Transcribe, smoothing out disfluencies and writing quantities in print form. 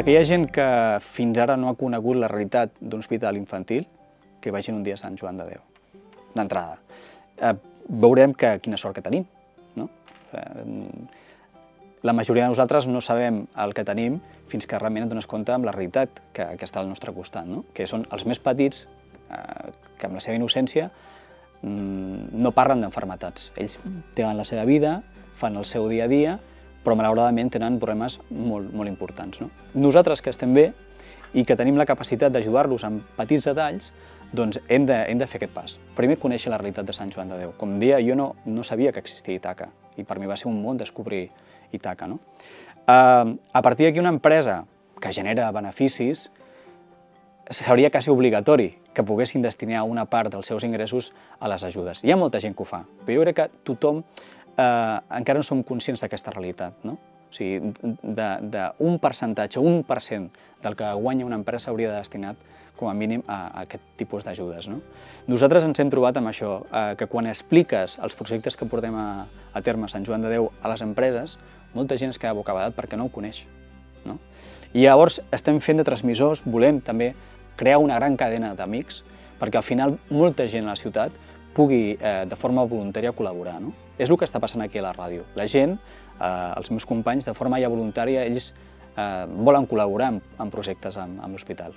hi ha gent que fins ara no ha conegut la realitat d'un hospital infantil, que vagin un dia a Sant Joan de Déu, d'entrada. Veurem quina sort que tenim, no? La majoria de nosaltres no sabem el que tenim fins que realment et dones compte amb la realitat que està al nostre costat, no? Que són els més petits que amb la seva innocència no parlen d'enfermetats. Ells tenen la seva vida, fan el seu dia a dia, però malauradament tenen problemes molt importants, no? Nosaltres que estem bé i que tenim la capacitat d'ajudar-los amb petits detalls, doncs hem de fer aquest pas. Primer, conèixer la realitat de Sant Joan de Déu. Com deia, jo no sabia que existia Ítaca i per mi va ser un món descobrir Ítaca, no? A partir d'aquí, una empresa que genera beneficis seria quasi obligatori que poguessin destinar una part dels seus ingressos a les ajudes. Hi ha molta gent que ho fa, però jo crec que tothom encara no som conscients d'aquesta realitat, no? O sigui, d'un percentatge, 1% del que guanya una empresa hauria de destinat com a mínim a aquest tipus d'ajudes, no? Nosaltres ens hem trobat amb això, que quan expliques els projectes que portem a terme a Sant Joan de Déu a les empreses, molta gent es queda bocabadat perquè no ho coneix, no? I llavors estem fent de transmissors, volem també crear una gran cadena d'amics perquè al final molta gent a la ciutat pugui de forma voluntària col·laborar, no? És el que està passant aquí a la ràdio. La gent, els meus companys, de forma ja voluntària, ells volen col·laborar en projectes amb l'hospital.